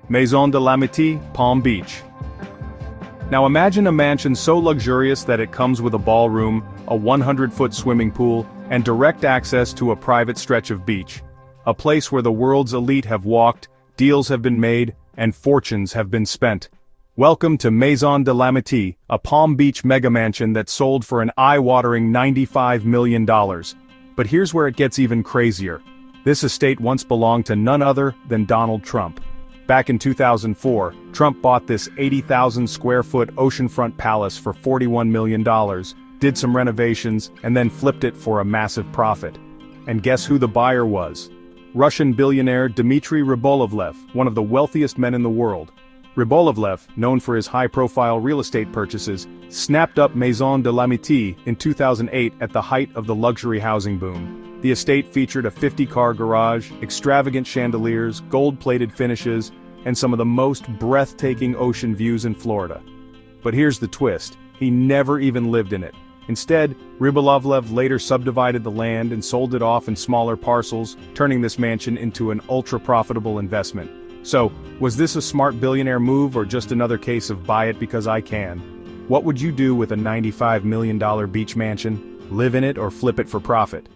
Maison de L'Amitié, Palm Beach. Now imagine a mansion so luxurious that it comes with a ballroom, a 100-foot swimming pool, and direct access to a private stretch of beach. A place where the world's elite have walked, deals have been made, and fortunes have been spent. Welcome to Maison de L'Amitié, a Palm Beach mega mansion that sold for an eye-watering $95 million. But here's where it gets even crazier. This estate once belonged to none other than Donald Trump. Back in 2004, Trump bought this 80,000 square foot oceanfront palace for $41 million, did some renovations, and then flipped it for a massive profit. And guess who the buyer was? Russian billionaire Dmitry Rybolovlev, one of the wealthiest men in the world. Rybolovlev, known for his high-profile real estate purchases, snapped up Maison de L'Amitié in 2008 at the height of the luxury housing boom. The estate featured a 50-car garage, extravagant chandeliers, gold-plated finishes, and some of the most breathtaking ocean views in Florida. But here's the twist: he never even lived in it. Instead, Rybolovlev later subdivided the land and sold it off in smaller parcels, turning this mansion into an ultra-profitable investment. So, was this a smart billionaire move or just another case of buy it because I can? What would you do with a $95 million beach mansion? Live in it or flip it for profit?